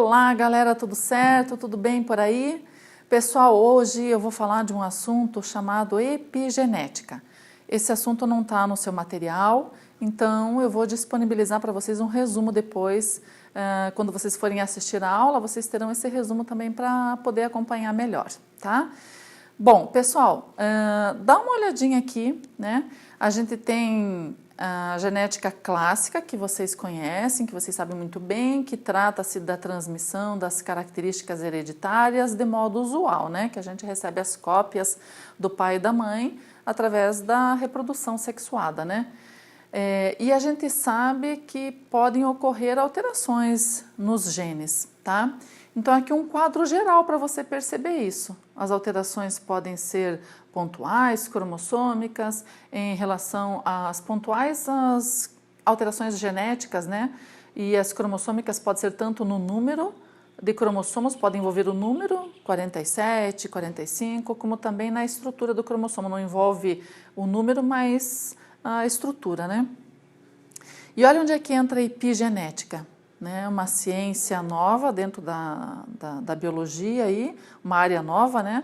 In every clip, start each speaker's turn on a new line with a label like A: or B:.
A: Olá, galera, tudo certo? Tudo bem por aí? Pessoal, hoje eu vou falar de um assunto chamado epigenética. Esse assunto não está no seu material, então eu vou disponibilizar para vocês um resumo depois. Quando vocês forem assistir a aula, vocês terão esse resumo também para poder acompanhar melhor, tá? Bom, pessoal, dá uma olhadinha aqui, né? A gente tem a genética clássica, que vocês conhecem, que vocês sabem muito bem, que trata-se da transmissão das características hereditárias de modo usual, né? Que a gente recebe as cópias do pai e da mãe através da reprodução sexuada, né? E a gente sabe que podem ocorrer alterações nos genes, tá? Então aqui um quadro geral para você perceber isso. As alterações podem ser pontuais, cromossômicas, em relação às pontuais, as alterações genéticas, né? E as cromossômicas pode ser tanto no número de cromossomos, pode envolver o número 47, 45, como também na estrutura do cromossomo. Não envolve o número, mas a estrutura, né? E olha onde é que entra a epigenética, né? Uma ciência nova dentro da biologia, aí, uma área nova, né?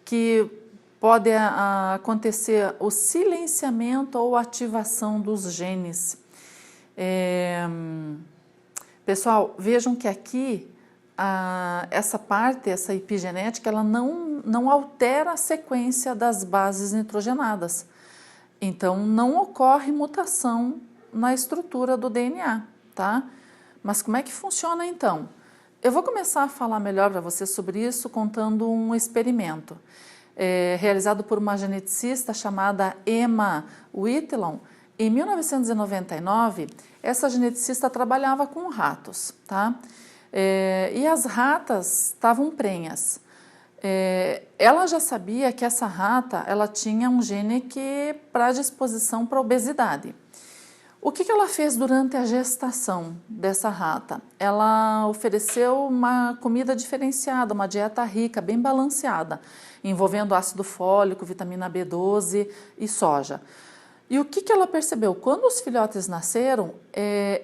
A: Que pode acontecer o silenciamento ou ativação dos genes. Pessoal, vejam que aqui, essa parte, essa epigenética, ela não altera a sequência das bases nitrogenadas. Então, não ocorre mutação na estrutura do DNA, tá? Mas como é que funciona então? Eu vou começar a falar melhor para vocês sobre isso contando um experimento realizado por uma geneticista chamada Emma Whitelaw. Em 1999, essa geneticista trabalhava com ratos, tá? E as ratas estavam prenhas. Ela já sabia que essa rata ela tinha um gene que predisposição para obesidade. O que ela fez durante a gestação dessa rata? Ela ofereceu uma comida diferenciada, uma dieta rica, bem balanceada, envolvendo ácido fólico, vitamina B12 e soja. E o que ela percebeu? Quando os filhotes nasceram,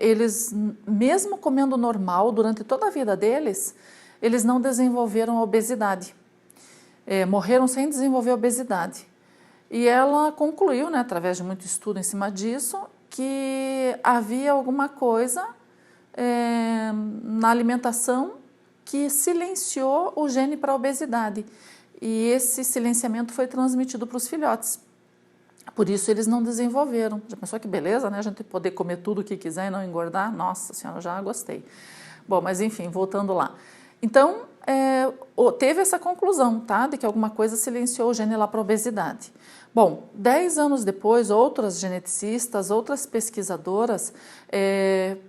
A: eles, mesmo comendo normal durante toda a vida deles, eles não desenvolveram a obesidade. Morreram sem desenvolver obesidade. E ela concluiu, né, através de muito estudo em cima disso, que havia alguma coisa na alimentação que silenciou o gene para a obesidade. E esse silenciamento foi transmitido para os filhotes. Por isso eles não desenvolveram. Já pensou que beleza, né? A gente poder comer tudo o que quiser e não engordar? Nossa Senhora, já gostei. Bom, mas enfim, voltando lá. Então, teve essa conclusão, tá? De que alguma coisa silenciou o gene lá para a obesidade. Bom, 10 anos depois, outras geneticistas, outras pesquisadoras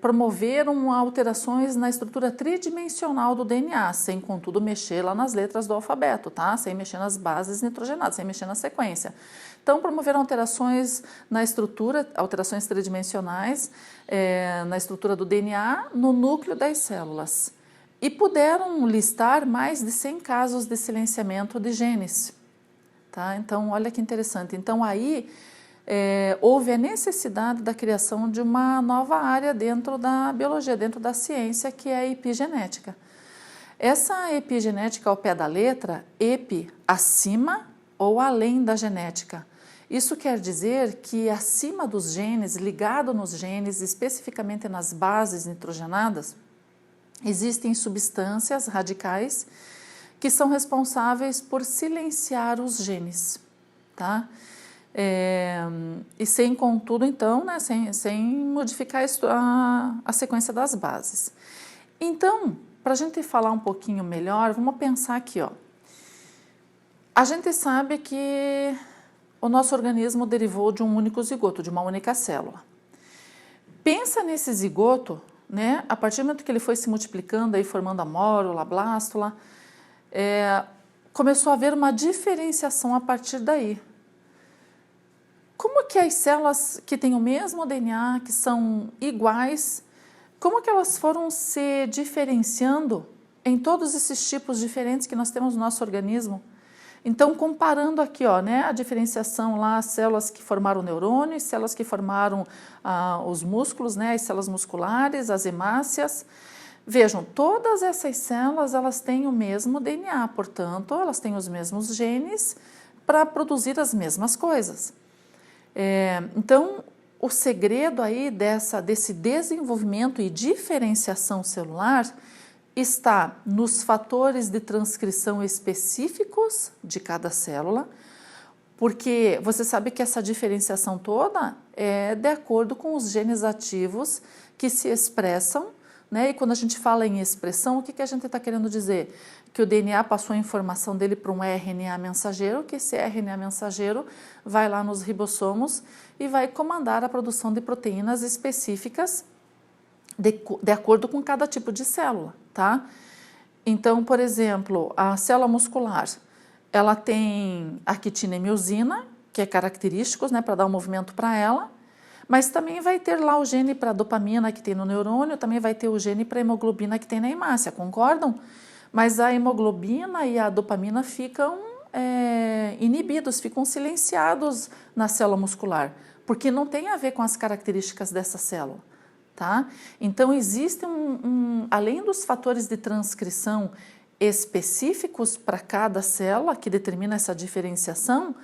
A: promoveram alterações na estrutura tridimensional do DNA, sem, contudo, mexer lá nas letras do alfabeto, tá? Sem mexer nas bases nitrogenadas, sem mexer na sequência. Então, promoveram alterações na estrutura, alterações tridimensionais na estrutura do DNA, no núcleo das células. E puderam listar mais de 100 casos de silenciamento de genes. Tá? Então, olha que interessante. Então, aí houve a necessidade da criação de uma nova área dentro da biologia, dentro da ciência, que é a epigenética. Essa epigenética, ao pé da letra, epi, acima ou além da genética. Isso quer dizer que acima dos genes, ligado nos genes, especificamente nas bases nitrogenadas, existem substâncias radicais que são responsáveis por silenciar os genes, tá? E sem, contudo, então, né, sem modificar a sequência das bases. Então, para a gente falar um pouquinho melhor, vamos pensar aqui, ó. A gente sabe que o nosso organismo derivou de um único zigoto, de uma única célula. Pensa nesse zigoto, né? A partir do momento que ele foi se multiplicando, aí formando a mórula, a blástula, começou a haver uma diferenciação a partir daí. Como que as células que têm o mesmo DNA, que são iguais, como que elas foram se diferenciando em todos esses tipos diferentes que nós temos no nosso organismo? Então, comparando aqui, ó, né, a diferenciação lá, as células que formaram neurônios, células que formaram os músculos, né, as células musculares, as hemácias, Vejam, todas essas células, elas têm o mesmo DNA, portanto, elas têm os mesmos genes para produzir as mesmas coisas. Então, o segredo aí desse desenvolvimento e diferenciação celular está nos fatores de transcrição específicos de cada célula, porque você sabe que essa diferenciação toda é de acordo com os genes ativos que se expressam, né? E quando a gente fala em expressão, o que a gente está querendo dizer? Que o DNA passou a informação dele para um RNA mensageiro, que esse RNA mensageiro vai lá nos ribossomos e vai comandar a produção de proteínas específicas de acordo com cada tipo de célula, tá? Então, por exemplo, a célula muscular, ela tem actina e miosina, que é característicos, né, para dar um movimento para ela, mas também vai ter lá o gene para dopamina que tem no neurônio, também vai ter o gene para hemoglobina que tem na hemácia, concordam? Mas a hemoglobina e a dopamina ficam inibidos, ficam silenciados na célula muscular, porque não tem a ver com as características dessa célula, tá? Então, existem, além dos fatores de transcrição específicos para cada célula, que determina essa diferenciação,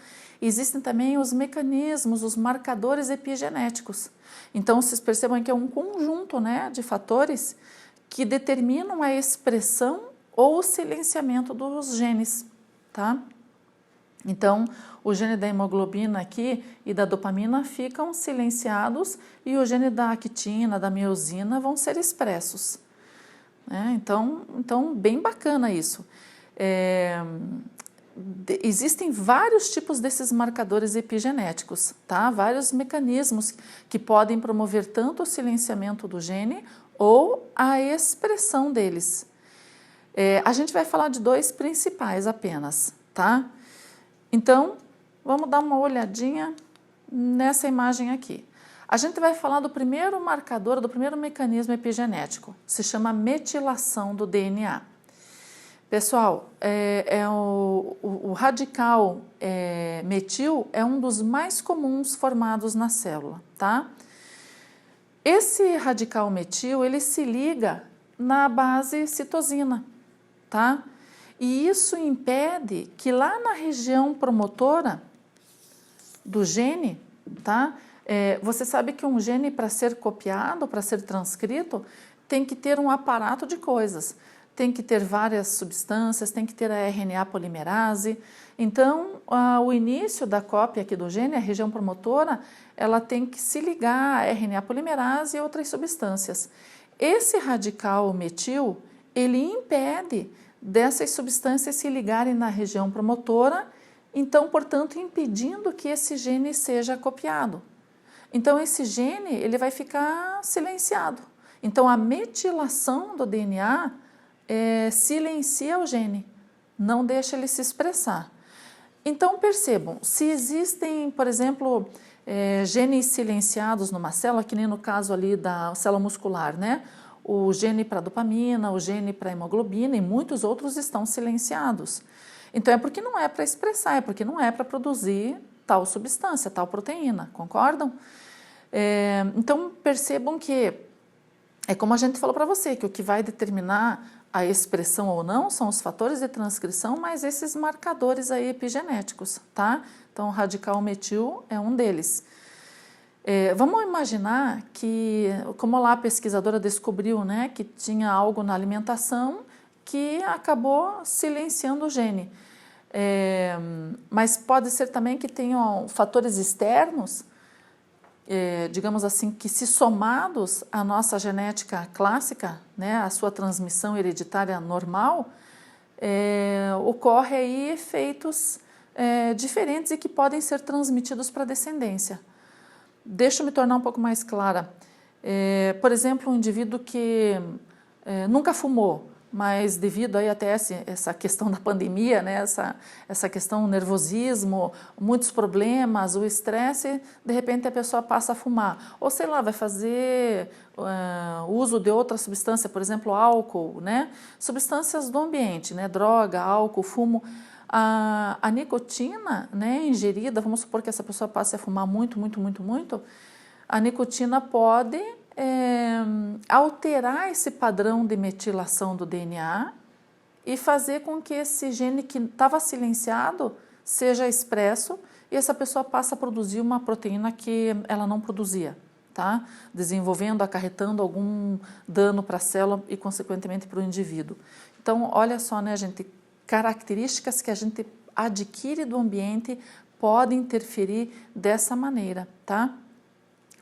A: existem também os mecanismos, os marcadores epigenéticos. Então, vocês percebam que é um conjunto, né, de fatores que determinam a expressão ou o silenciamento dos genes, tá? Então, o gene da hemoglobina aqui e da dopamina ficam silenciados e o gene da actina, da miosina vão ser expressos. Então, bem bacana isso. Existem vários tipos desses marcadores epigenéticos, tá? Vários mecanismos que podem promover tanto o silenciamento do gene ou a expressão deles. A gente vai falar de dois principais apenas, tá? Então, vamos dar uma olhadinha nessa imagem aqui. A gente vai falar do primeiro marcador, do primeiro mecanismo epigenético, se chama metilação do DNA. Pessoal, o radical metil é um dos mais comuns formados na célula, tá? Esse radical metil, ele se liga na base citosina, tá? E isso impede que lá na região promotora do gene, tá? Você sabe que um gene, para ser copiado, para ser transcrito, tem que ter um aparato de coisas. Tem que ter várias substâncias, tem que ter a RNA polimerase. Então, o início da cópia aqui do gene, a região promotora, ela tem que se ligar a RNA polimerase e outras substâncias. Esse radical metil, ele impede dessas substâncias se ligarem na região promotora, então, portanto, impedindo que esse gene seja copiado. Então, esse gene, ele vai ficar silenciado. Então, a metilação do DNA silencia o gene, não deixa ele se expressar. Então, percebam, se existem, por exemplo, genes silenciados numa célula, que nem no caso ali da célula muscular, né? O gene para dopamina, o gene para hemoglobina e muitos outros estão silenciados. Então, é porque não é para expressar, é porque não é para produzir tal substância, tal proteína, concordam? Então, percebam que é como a gente falou para você, que o que vai determinar a expressão ou não são os fatores de transcrição, mas esses marcadores aí epigenéticos, tá? Então, o radical metil é um deles. Vamos imaginar que, como lá a pesquisadora descobriu, né, que tinha algo na alimentação que acabou silenciando o gene. Mas pode ser também que tenham fatores externos, digamos assim, que se somados à nossa genética clássica, né, a sua transmissão hereditária normal, ocorre aí efeitos diferentes e que podem ser transmitidos para a descendência. Deixa eu me tornar um pouco mais clara. Por exemplo, um indivíduo que nunca fumou, mas devido aí até essa questão da pandemia, né, essa questão, o nervosismo, muitos problemas, o estresse, de repente a pessoa passa a fumar. Ou sei lá, vai fazer uso de outra substância, por exemplo, álcool, né? Substâncias do ambiente, né? Droga, álcool, fumo. A nicotina, né, ingerida, vamos supor que essa pessoa passe a fumar muito, a nicotina pode alterar esse padrão de metilação do DNA e fazer com que esse gene que estava silenciado seja expresso e essa pessoa passa a produzir uma proteína que ela não produzia, tá? Desenvolvendo, acarretando algum dano para a célula e, consequentemente, para o indivíduo. Então, olha só, né, gente, características que a gente adquire do ambiente podem interferir dessa maneira, tá?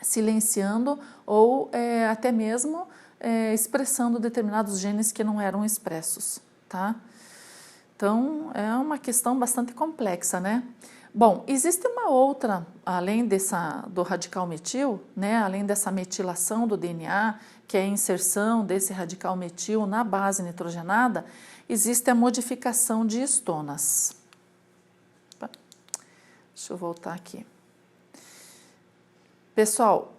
A: Silenciando ou até mesmo expressando determinados genes que não eram expressos, tá? Então, é uma questão bastante complexa, né? Bom, existe uma outra, além do radical metil, né, além dessa metilação do DNA, que é a inserção desse radical metil na base nitrogenada, existe a modificação de histonas. Deixa eu voltar aqui. Pessoal,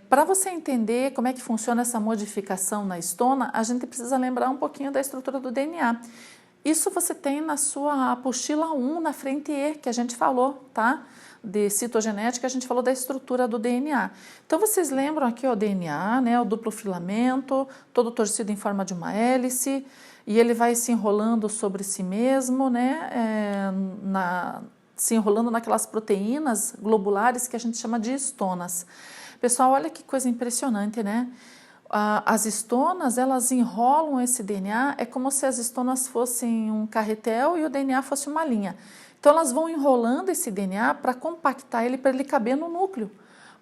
A: para você entender como é que funciona essa modificação na histona, a gente precisa lembrar um pouquinho da estrutura do DNA. Isso você tem na sua apostila 1, na frente E, que a gente falou, tá? De citogenética, a gente falou da estrutura do DNA. Então, vocês lembram aqui o DNA, né? O duplo filamento, todo torcido em forma de uma hélice, e ele vai se enrolando sobre si mesmo, né? Se enrolando naquelas proteínas globulares que a gente chama de histonas. Pessoal, olha que coisa impressionante, né? As histonas, elas enrolam esse DNA, é como se as histonas fossem um carretel e o DNA fosse uma linha. Então, elas vão enrolando esse DNA para compactar ele, para ele caber no núcleo,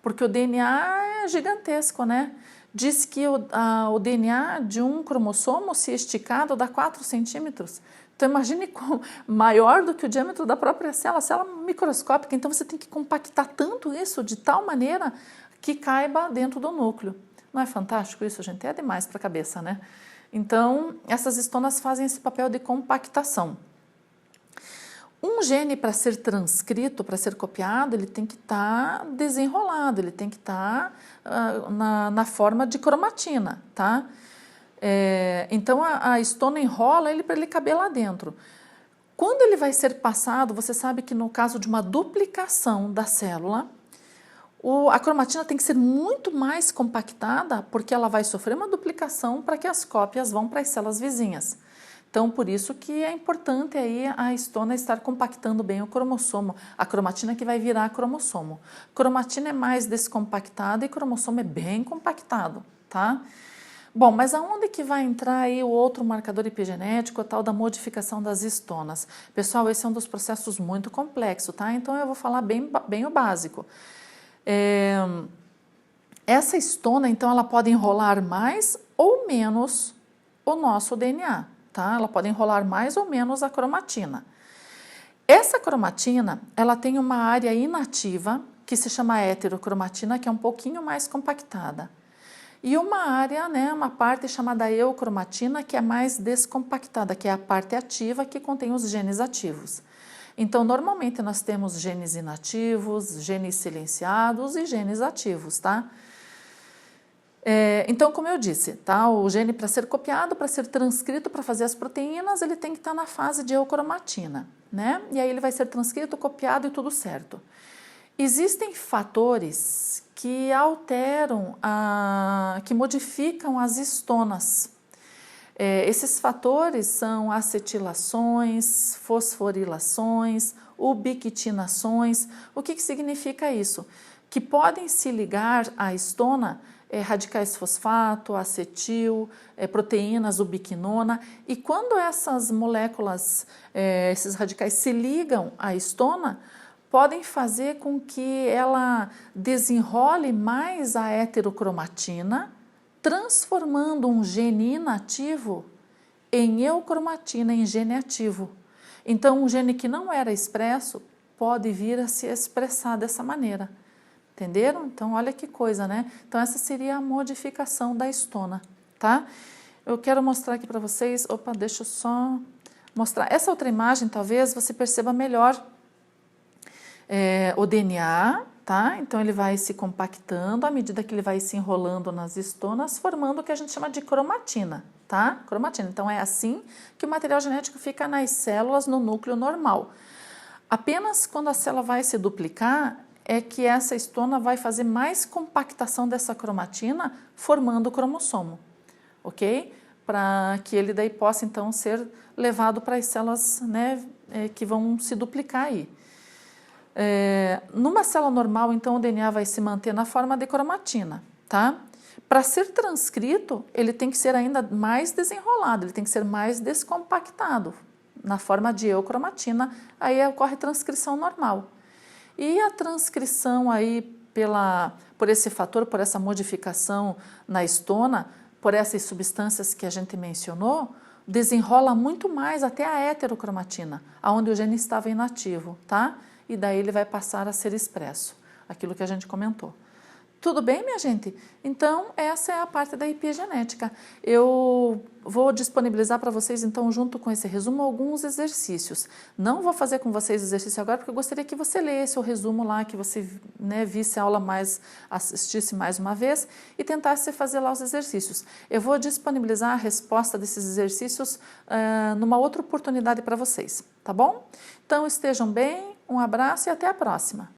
A: porque o DNA é gigantesco, né? Diz que o DNA de um cromossomo, se esticado, dá 4 centímetros. Então, imagine maior do que o diâmetro da própria célula microscópica. Então, você tem que compactar tanto isso de tal maneira que caiba dentro do núcleo. Não é fantástico isso, gente? É demais para a cabeça, né? Então, essas histonas fazem esse papel de compactação. Um gene, para ser transcrito, para ser copiado, ele tem que estar desenrolado, ele tem que estar na forma de cromatina, tá? Então, a histona enrola ele para ele caber lá dentro. Quando ele vai ser passado, você sabe que no caso de uma duplicação da célula, a cromatina tem que ser muito mais compactada, porque ela vai sofrer uma duplicação para que as cópias vão para as células vizinhas. Então, por isso que é importante aí a histona estar compactando bem o cromossomo, a cromatina que vai virar cromossomo. Cromatina é mais descompactada e cromossomo é bem compactado, tá? Bom, mas aonde que vai entrar aí o outro marcador epigenético, a tal da modificação das histonas? Pessoal, esse é um dos processos muito complexos, tá? Então, eu vou falar bem o básico. Essa histona, então, ela pode enrolar mais ou menos o nosso DNA, tá? Ela pode enrolar mais ou menos a cromatina. Essa cromatina, ela tem uma área inativa, que se chama heterocromatina, que é um pouquinho mais compactada. E uma área, né, uma parte chamada eucromatina, que é mais descompactada, que é a parte ativa que contém os genes ativos. Então, normalmente nós temos genes inativos, genes silenciados e genes ativos, tá? Então, como eu disse, tá? O gene, para ser copiado, para ser transcrito, para fazer as proteínas, ele tem que estar na fase de eucromatina, né? E aí ele vai ser transcrito, copiado e tudo certo. Existem fatores que alteram, que modificam as histonas. Esses fatores são acetilações, fosforilações, ubiquitinações. O que significa isso? Que podem se ligar à histona radicais fosfato, acetil, proteínas ubiquinona, e quando essas moléculas, esses radicais se ligam à histona, podem fazer com que ela desenrole mais a heterocromatina, transformando um gene inativo em eucromatina, em gene ativo. Então, um gene que não era expresso pode vir a se expressar dessa maneira. Entenderam? Então, olha que coisa, né? Então, essa seria a modificação da histona, tá? Eu quero mostrar aqui para vocês, deixa eu só mostrar. Essa outra imagem, talvez você perceba melhor o DNA, tá? Então, ele vai se compactando à medida que ele vai se enrolando nas histonas, formando o que a gente chama de cromatina, tá? Cromatina. Então, é assim que o material genético fica nas células no núcleo normal. Apenas quando a célula vai se duplicar, é que essa histona vai fazer mais compactação dessa cromatina, formando o cromossomo, ok? Para que ele daí possa então ser levado para as células, né, que vão se duplicar aí. Numa célula normal, então, o DNA vai se manter na forma de cromatina, tá? Para ser transcrito, ele tem que ser ainda mais desenrolado, ele tem que ser mais descompactado, na forma de eukromatina, aí ocorre transcrição normal. E a transcrição aí por esse fator, por essa modificação na histona, por essas substâncias que a gente mencionou, desenrola muito mais até a heterocromatina, onde o gene estava inativo, tá? E daí ele vai passar a ser expresso, aquilo que a gente comentou. Tudo bem, minha gente? Então, essa é a parte da epigenética. Eu vou disponibilizar para vocês, então, junto com esse resumo, alguns exercícios. Não vou fazer com vocês o exercício agora, porque eu gostaria que você lesse o resumo lá, que você, né, visse a aula assistisse mais uma vez e tentasse fazer lá os exercícios. Eu vou disponibilizar a resposta desses exercícios numa outra oportunidade para vocês, tá bom? Então, estejam bem, um abraço e até a próxima.